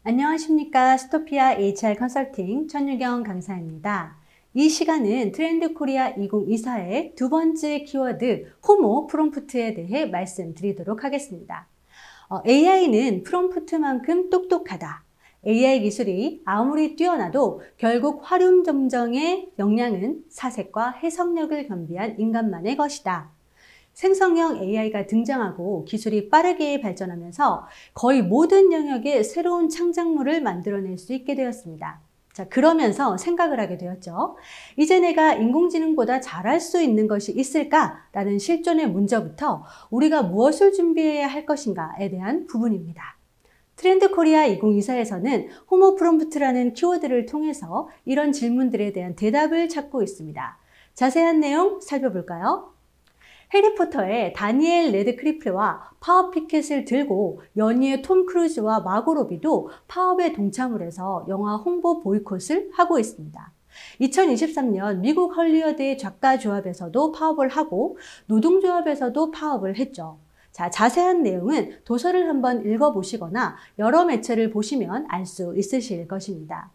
안녕하십니까. 스토피아 HR 컨설팅 천유경 강사입니다. 이 시간은 트렌드 코리아 2024의 두 번째 키워드 호모 프롬프트에 대해 말씀드리도록 하겠습니다. AI는 프롬프트만큼 똑똑하다. AI 기술이 아무리 뛰어나도 결국 활용 점정의 역량은 사색과 해석력을 겸비한 인간만의 것이다. 생성형 AI가 등장하고 기술이 빠르게 발전하면서 거의 모든 영역에 새로운 창작물을 만들어낼 수 있게 되었습니다. 자, 그러면서 생각을 하게 되었죠. 이제 내가 인공지능보다 잘할 수 있는 것이 있을까라는 실존의 문제부터 우리가 무엇을 준비해야 할 것인가에 대한 부분입니다. 트렌드 코리아 2024에서는 호모 프롬프트라는 키워드를 통해서 이런 질문들에 대한 대답을 찾고 있습니다. 자세한 내용 살펴볼까요? 해리포터의 다니엘 레드클리프와 파업 피켓을 들고 연희의 톰 크루즈와 마고 로비도 파업에 동참을 해서 영화 홍보 보이콧을 하고 있습니다. 2023년 미국 헐리우드의 작가조합에서도 파업을 하고 노동조합에서도 파업을 했죠. 자, 자세한 내용은 도서를 한번 읽어보시거나 여러 매체를 보시면 알 수 있으실 것입니다.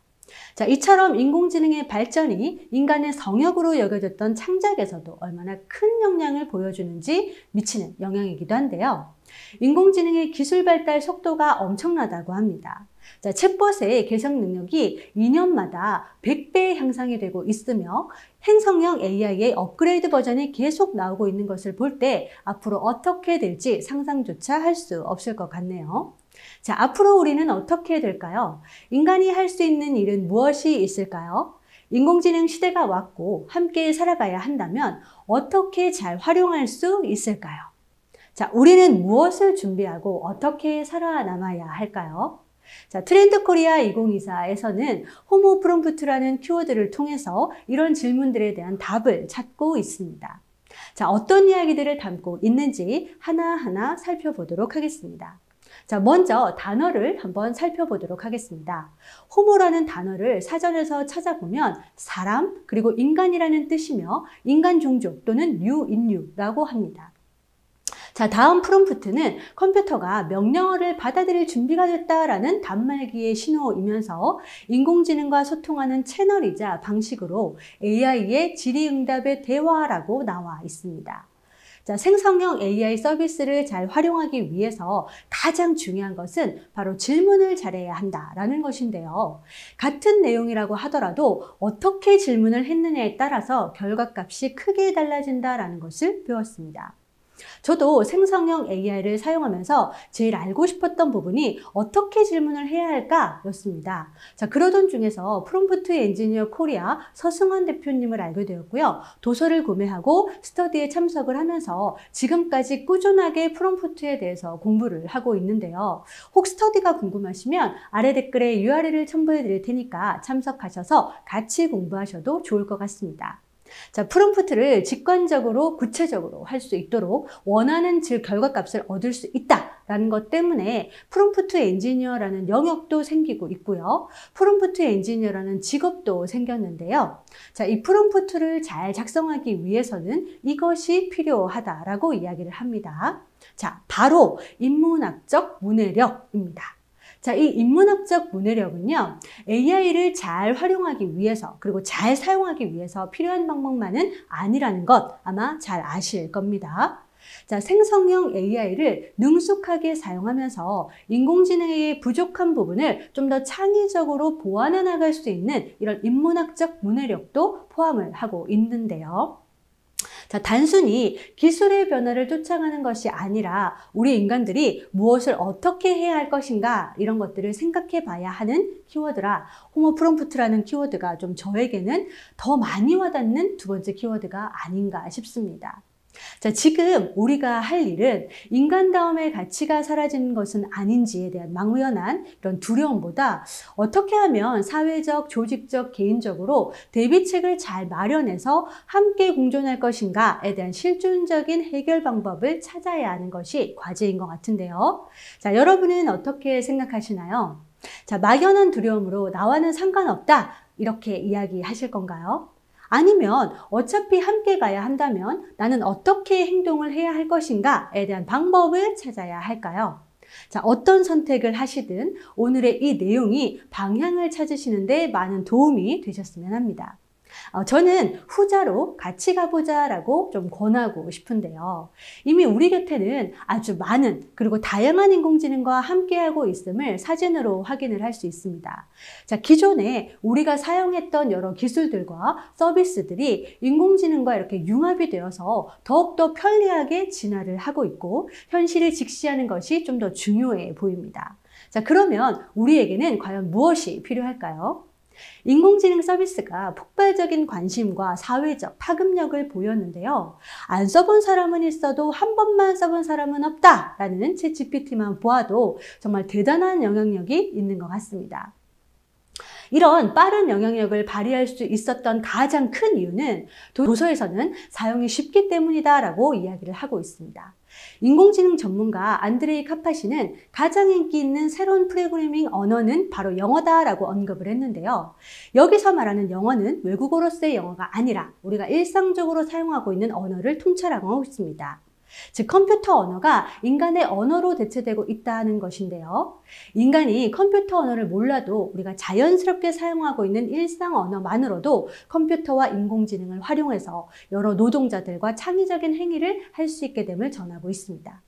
자, 이처럼 인공지능의 발전이 인간의 성역으로 여겨졌던 창작에서도 얼마나 큰 영향을 보여주는지 미치는 영향이기도 한데요. 인공지능의 기술 발달 속도가 엄청나다고 합니다. 자, 챗봇의 개선 능력이 2년마다 100배 향상이 되고 있으며 행성형 AI의 업그레이드 버전이 계속 나오고 있는 것을 볼 때 앞으로 어떻게 될지 상상조차 할 수 없을 것 같네요. 자, 앞으로 우리는 어떻게 될까요? 인간이 할 수 있는 일은 무엇이 있을까요? 인공지능 시대가 왔고 함께 살아가야 한다면 어떻게 잘 활용할 수 있을까요? 자, 우리는 무엇을 준비하고 어떻게 살아남아야 할까요? 자, 트렌드 코리아 2024에서는 호모 프롬프트라는 키워드를 통해서 이런 질문들에 대한 답을 찾고 있습니다. 자, 어떤 이야기들을 담고 있는지 하나하나 살펴보도록 하겠습니다. 자, 먼저 단어를 한번 살펴보도록 하겠습니다. 호모라는 단어를 사전에서 찾아보면 사람 그리고 인간이라는 뜻이며 인간 종족 또는 인류라고 합니다. 자, 다음 프롬프트는 컴퓨터가 명령어를 받아들일 준비가 됐다라는 단말기의 신호이면서 인공지능과 소통하는 채널이자 방식으로 AI의 질의응답의 대화라고 나와 있습니다. 자, 생성형 AI 서비스를 잘 활용하기 위해서 가장 중요한 것은 바로 질문을 잘해야 한다라는 것인데요. 같은 내용이라고 하더라도 어떻게 질문을 했느냐에 따라서 결과값이 크게 달라진다라는 것을 배웠습니다. 저도 생성형 AI를 사용하면서 제일 알고 싶었던 부분이 어떻게 질문을 해야 할까 였습니다. 자, 그러던 중에서 프롬프트 엔지니어 코리아 서승환 대표님을 알게 되었고요. 도서를 구매하고 스터디에 참석을 하면서 지금까지 꾸준하게 프롬프트에 대해서 공부를 하고 있는데요. 혹 스터디가 궁금하시면 아래 댓글에 URL을 첨부해 드릴 테니까 참석하셔서 같이 공부하셔도 좋을 것 같습니다. 자, 프롬프트를 직관적으로 구체적으로 할 수 있도록 원하는 결과값을 얻을 수 있다라는 것 때문에 프롬프트 엔지니어라는 영역도 생기고 있고요. 프롬프트 엔지니어라는 직업도 생겼는데요. 자, 이 프롬프트를 잘 작성하기 위해서는 이것이 필요하다라고 이야기를 합니다. 자, 바로 인문학적 문해력입니다. 자, 이 인문학적 문해력은요, AI를 잘 활용하기 위해서 그리고 잘 사용하기 위해서 필요한 방법만은 아니라는 것 아마 잘 아실 겁니다. 자, 생성형 AI를 능숙하게 사용하면서 인공지능의 부족한 부분을 좀 더 창의적으로 보완해 나갈 수 있는 이런 인문학적 문해력도 포함을 하고 있는데요. 자, 단순히 기술의 변화를 쫓아가는 것이 아니라 우리 인간들이 무엇을 어떻게 해야 할 것인가 이런 것들을 생각해 봐야 하는 키워드라 호모 프롬프트라는 키워드가 좀 저에게는 더 많이 와닿는 두 번째 키워드가 아닌가 싶습니다. 자, 지금 우리가 할 일은 인간다움의 가치가 사라지는 것은 아닌지에 대한 막연한 이런 두려움보다 어떻게 하면 사회적, 조직적, 개인적으로 대비책을 잘 마련해서 함께 공존할 것인가에 대한 실존적인 해결 방법을 찾아야 하는 것이 과제인 것 같은데요. 자, 여러분은 어떻게 생각하시나요? 자, 막연한 두려움으로 나와는 상관없다 이렇게 이야기하실 건가요? 아니면 어차피 함께 가야 한다면 나는 어떻게 행동을 해야 할 것인가에 대한 방법을 찾아야 할까요? 자, 어떤 선택을 하시든 오늘의 이 내용이 방향을 찾으시는데 많은 도움이 되셨으면 합니다. 저는 후자로 같이 가보자 라고 좀 권하고 싶은데요. 이미 우리 곁에는 아주 많은 그리고 다양한 인공지능과 함께하고 있음을 사진으로 확인을 할 수 있습니다. 자, 기존에 우리가 사용했던 여러 기술들과 서비스들이 인공지능과 이렇게 융합이 되어서 더욱더 편리하게 진화를 하고 있고 현실을 직시하는 것이 좀 더 중요해 보입니다. 자, 그러면 우리에게는 과연 무엇이 필요할까요? 인공지능 서비스가 폭발적인 관심과 사회적 파급력을 보였는데요. 안 써본 사람은 있어도 한 번만 써본 사람은 없다라는 챗GPT만 보아도 정말 대단한 영향력이 있는 것 같습니다. 이런 빠른 영향력을 발휘할 수 있었던 가장 큰 이유는 도서에서는 사용이 쉽기 때문이다라고 이야기를 하고 있습니다. 인공지능 전문가 안드레이 카파시는 가장 인기 있는 새로운 프로그래밍 언어는 바로 영어다라고 언급을 했는데요. 여기서 말하는 영어는 외국어로서의 영어가 아니라 우리가 일상적으로 사용하고 있는 언어를 통찰하고 있습니다. 즉 컴퓨터 언어가 인간의 언어로 대체되고 있다는 것인데요. 인간이 컴퓨터 언어를 몰라도 우리가 자연스럽게 사용하고 있는 일상 언어만으로도 컴퓨터와 인공지능을 활용해서 여러 노동자들과 창의적인 행위를 할 수 있게 됨을 전하고 있습니다.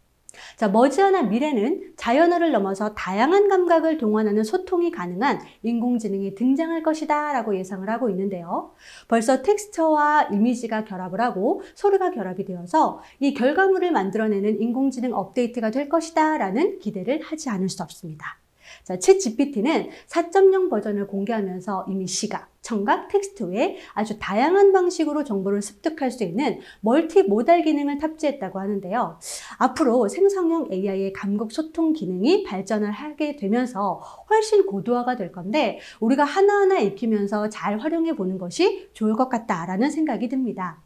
자, 머지않아 미래는 자연어를 넘어서 다양한 감각을 동원하는 소통이 가능한 인공지능이 등장할 것이다 라고 예상을 하고 있는데요. 벌써 텍스처와 이미지가 결합을 하고 소리가 결합이 되어서 이 결과물을 만들어내는 인공지능 업데이트가 될 것이다 라는 기대를 하지 않을 수 없습니다. 자, 챗GPT는 4.0 버전을 공개하면서 이미 시각, 청각, 텍스트 외에 아주 다양한 방식으로 정보를 습득할 수 있는 멀티모달 기능을 탑재했다고 하는데요. 앞으로 생성형 AI의 감각 소통 기능이 발전을 하게 되면서 훨씬 고도화가 될 건데 우리가 하나하나 익히면서 잘 활용해 보는 것이 좋을 것 같다라는 생각이 듭니다.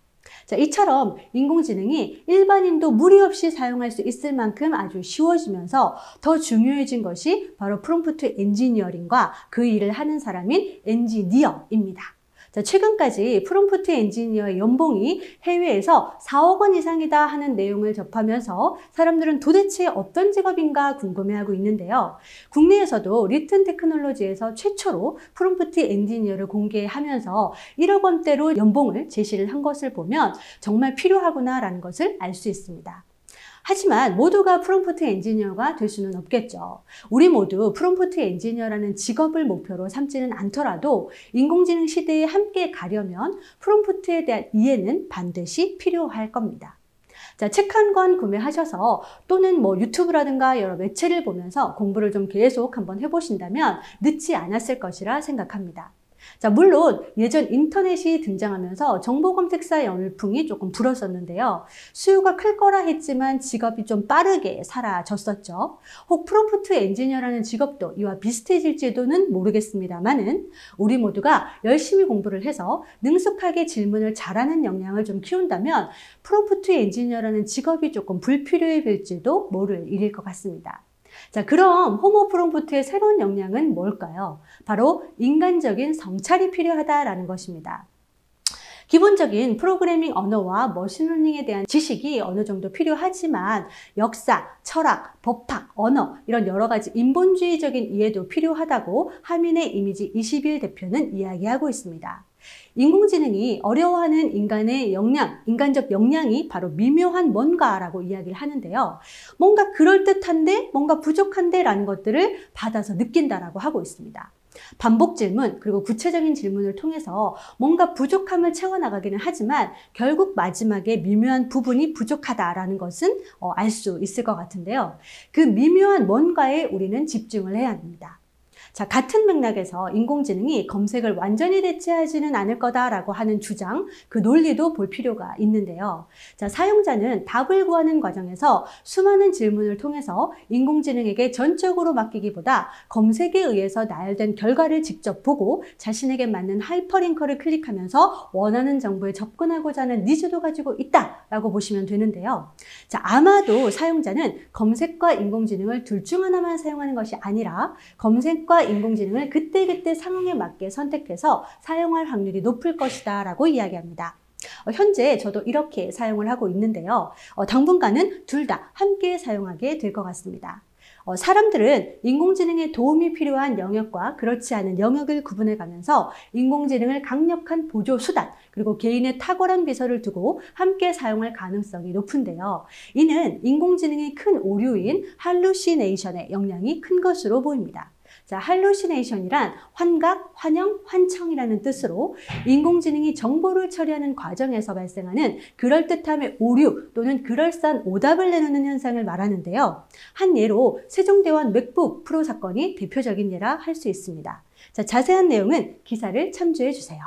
자, 이처럼 인공지능이 일반인도 무리 없이 사용할 수 있을 만큼 아주 쉬워지면서 더 중요해진 것이 바로 프롬프트 엔지니어링과 그 일을 하는 사람인 엔지니어입니다. 자, 최근까지 프롬프트 엔지니어의 연봉이 해외에서 4억 원 이상이다 하는 내용을 접하면서 사람들은 도대체 어떤 직업인가 궁금해하고 있는데요. 국내에서도 리튼 테크놀로지에서 최초로 프롬프트 엔지니어를 공개하면서 1억 원대로 연봉을 제시를 한 것을 보면 정말 필요하구나라는 것을 알 수 있습니다. 하지만 모두가 프롬프트 엔지니어가 될 수는 없겠죠. 우리 모두 프롬프트 엔지니어라는 직업을 목표로 삼지는 않더라도 인공지능 시대에 함께 가려면 프롬프트에 대한 이해는 반드시 필요할 겁니다. 자, 책 한 권 구매하셔서 또는 유튜브라든가 여러 매체를 보면서 공부를 좀 계속 한번 해보신다면 늦지 않았을 것이라 생각합니다. 자, 물론 예전 인터넷이 등장하면서 정보 검색사 열풍이 조금 불었었는데요. 수요가 클 거라 했지만 직업이 좀 빠르게 사라졌었죠. 혹 프롬프트 엔지니어라는 직업도 이와 비슷해질지도는 모르겠습니다만은 우리 모두가 열심히 공부를 해서 능숙하게 질문을 잘하는 역량을 좀 키운다면 프롬프트 엔지니어라는 직업이 조금 불필요해 보일지도 모를 일일 것 같습니다. 자, 그럼 호모 프롬프트의 새로운 역량은 뭘까요? 바로 인간적인 성찰이 필요하다라는 것입니다. 기본적인 프로그래밍 언어와 머신러닝에 대한 지식이 어느 정도 필요하지만 역사, 철학, 법학, 언어 이런 여러 가지 인본주의적인 이해도 필요하다고 하민의 이미지 21 대표는 이야기하고 있습니다. 인공지능이 어려워하는 인간의 역량, 인간적 역량이 바로 미묘한 뭔가라고 이야기를 하는데요. 뭔가 그럴듯한데 뭔가 부족한데 라는 것들을 받아서 느낀다라고 하고 있습니다. 반복 질문 그리고 구체적인 질문을 통해서 뭔가 부족함을 채워나가기는 하지만 결국 마지막에 미묘한 부분이 부족하다라는 것은 알 수 있을 것 같은데요. 그 미묘한 뭔가에 우리는 집중을 해야 합니다. 자, 같은 맥락에서 인공지능이 검색을 완전히 대체하지는 않을 거다라고 하는 주장, 그 논리도 볼 필요가 있는데요. 자, 사용자는 답을 구하는 과정에서 수많은 질문을 통해서 인공지능에게 전적으로 맡기기보다 검색에 의해서 나열된 결과를 직접 보고 자신에게 맞는 하이퍼링커를 클릭하면서 원하는 정보에 접근하고자 하는 니즈도 가지고 있다라고 보시면 되는데요. 자, 아마도 사용자는 검색과 인공지능을 둘 중 하나만 사용하는 것이 아니라 검색과 인공지능을 그때그때 상황에 맞게 선택해서 사용할 확률이 높을 것이다 라고 이야기합니다. 현재 저도 이렇게 사용을 하고 있는데요. 당분간은 둘 다 함께 사용하게 될 것 같습니다. 사람들은 인공지능에 도움이 필요한 영역과 그렇지 않은 영역을 구분해 가면서 인공지능을 강력한 보조 수단, 그리고 개인의 탁월한 비서를 두고 함께 사용할 가능성이 높은데요. 이는 인공지능의 큰 오류인 할루시네이션의 영향이 큰 것으로 보입니다. 자, 할루시네이션이란 환각, 환영, 환청이라는 뜻으로 인공지능이 정보를 처리하는 과정에서 발생하는 그럴듯함의 오류 또는 그럴싸한 오답을 내놓는 현상을 말하는데요. 한 예로 세종대왕 맥북 프로 사건이 대표적인 예라 할 수 있습니다. 자, 자세한 내용은 기사를 참조해 주세요.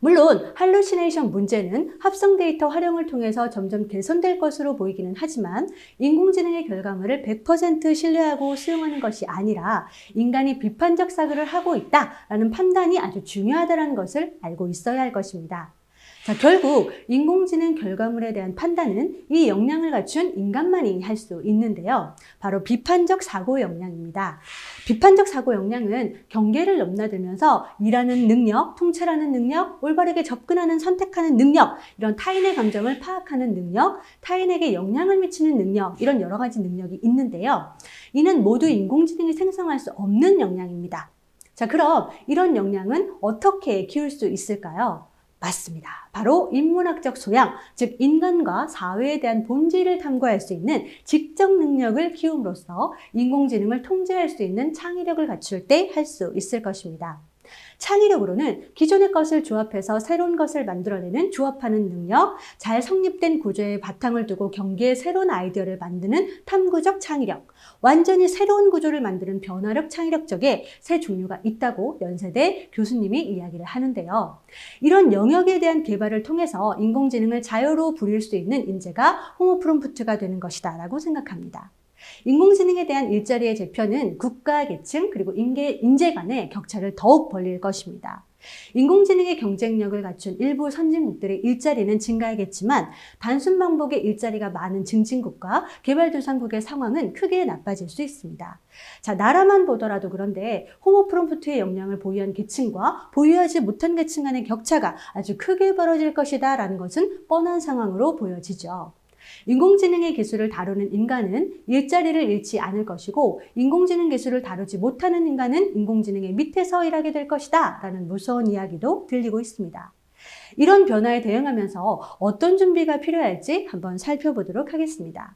물론 할루시네이션 문제는 합성 데이터 활용을 통해서 점점 개선될 것으로 보이기는 하지만 인공지능의 결과물을 100% 신뢰하고 수용하는 것이 아니라 인간이 비판적 사고를 하고 있다라는 판단이 아주 중요하다는 것을 알고 있어야 할 것입니다. 자, 결국 인공지능 결과물에 대한 판단은 이 역량을 갖춘 인간만이 할 수 있는데요. 바로 비판적 사고 역량입니다. 비판적 사고 역량은 경계를 넘나들면서 일하는 능력, 통찰하는 능력, 올바르게 접근하는 선택하는 능력, 이런 타인의 감정을 파악하는 능력, 타인에게 영향을 미치는 능력, 이런 여러 가지 능력이 있는데요. 이는 모두 인공지능이 생성할 수 없는 역량입니다. 자, 그럼 이런 역량은 어떻게 키울 수 있을까요? 맞습니다. 바로 인문학적 소양, 즉 인간과 사회에 대한 본질을 탐구할 수 있는 지적 능력을 키움으로써 인공지능을 통제할 수 있는 창의력을 갖출 때 할 수 있을 것입니다. 창의력으로는 기존의 것을 조합해서 새로운 것을 만들어내는 조합하는 능력, 잘 성립된 구조에 바탕을 두고 경계에 새로운 아이디어를 만드는 탐구적 창의력, 완전히 새로운 구조를 만드는 변화력 창의력 쪽에 세 종류가 있다고 연세대 교수님이 이야기를 하는데요. 이런 영역에 대한 개발을 통해서 인공지능을 자유로 부릴 수 있는 인재가 호모 프롬프트가 되는 것이다 라고 생각합니다. 인공지능에 대한 일자리의 재편은 국가 계층 그리고 인재 간의 격차를 더욱 벌릴 것입니다. 인공지능의 경쟁력을 갖춘 일부 선진국들의 일자리는 증가하겠지만 단순 방법의 일자리가 많은 증진국과 개발도상국의 상황은 크게 나빠질 수 있습니다. 자, 나라만 보더라도 그런데 호모 프롬프트의 역량을 보유한 계층과 보유하지 못한 계층 간의 격차가 아주 크게 벌어질 것이다 라는 것은 뻔한 상황으로 보여지죠. 인공지능의 기술을 다루는 인간은 일자리를 잃지 않을 것이고 인공지능 기술을 다루지 못하는 인간은 인공지능의 밑에서 일하게 될 것이다 라는 무서운 이야기도 들리고 있습니다. 이런 변화에 대응하면서 어떤 준비가 필요할지 한번 살펴보도록 하겠습니다.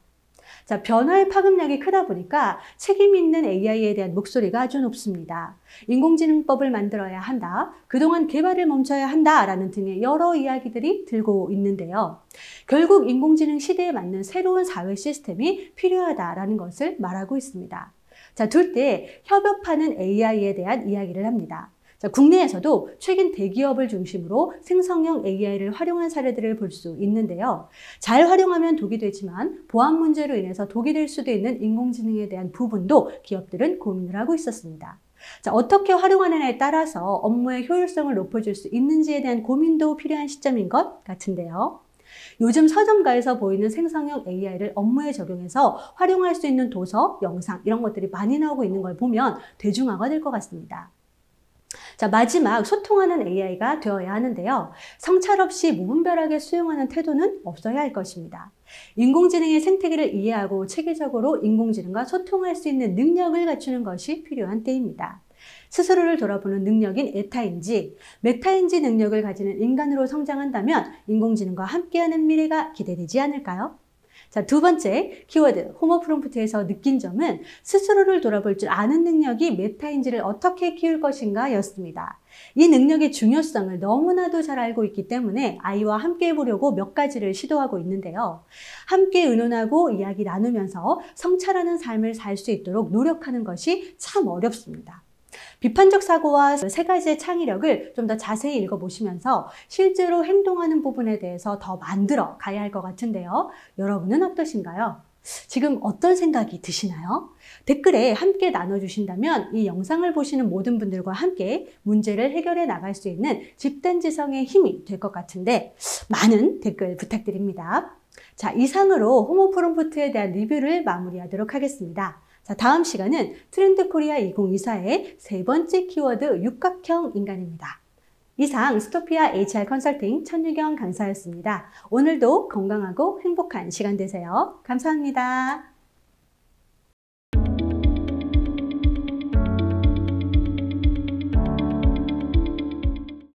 자, 변화의 파급력이 크다 보니까 책임 있는 AI에 대한 목소리가 아주 높습니다. 인공지능법을 만들어야 한다, 그동안 개발을 멈춰야 한다라는 등의 여러 이야기들이 들고 있는데요. 결국 인공지능 시대에 맞는 새로운 사회 시스템이 필요하다라는 것을 말하고 있습니다. 자, 둘째, 협업하는 AI에 대한 이야기를 합니다. 자, 국내에서도 최근 대기업을 중심으로 생성형 AI를 활용한 사례들을 볼 수 있는데요. 잘 활용하면 독이 되지만 보안 문제로 인해서 독이 될 수도 있는 인공지능에 대한 부분도 기업들은 고민을 하고 있었습니다. 자, 어떻게 활용하느냐에 따라서 업무의 효율성을 높여줄 수 있는지에 대한 고민도 필요한 시점인 것 같은데요. 요즘 서점가에서 보이는 생성형 AI를 업무에 적용해서 활용할 수 있는 도서, 영상 이런 것들이 많이 나오고 있는 걸 보면 대중화가 될 것 같습니다. 자, 마지막 소통하는 AI가 되어야 하는데요. 성찰 없이 무분별하게 수용하는 태도는 없어야 할 것입니다. 인공지능의 생태계를 이해하고 체계적으로 인공지능과 소통할 수 있는 능력을 갖추는 것이 필요한 때입니다. 스스로를 돌아보는 능력인 에타인지, 메타인지 능력을 가지는 인간으로 성장한다면 인공지능과 함께하는 미래가 기대되지 않을까요? 자, 두 번째 키워드 호모 프롬프트에서 느낀 점은 스스로를 돌아볼 줄 아는 능력이 메타인지를 어떻게 키울 것인가 였습니다. 이 능력의 중요성을 너무나도 잘 알고 있기 때문에 아이와 함께 해보려고 몇 가지를 시도하고 있는데요. 함께 의논하고 이야기 나누면서 성찰하는 삶을 살 수 있도록 노력하는 것이 참 어렵습니다. 비판적 사고와 세 가지의 창의력을 좀 더 자세히 읽어보시면서 실제로 행동하는 부분에 대해서 더 만들어 가야 할 것 같은데요. 여러분은 어떠신가요? 지금 어떤 생각이 드시나요? 댓글에 함께 나눠주신다면 이 영상을 보시는 모든 분들과 함께 문제를 해결해 나갈 수 있는 집단지성의 힘이 될 것 같은데 많은 댓글 부탁드립니다. 자, 이상으로 호모 프롬프트에 대한 리뷰를 마무리하도록 하겠습니다. 자, 다음 시간은 트렌드 코리아 2024의 세 번째 키워드 육각형 인간입니다. 이상 스토피아 HR 컨설팅 천유경 강사였습니다. 오늘도 건강하고 행복한 시간 되세요. 감사합니다.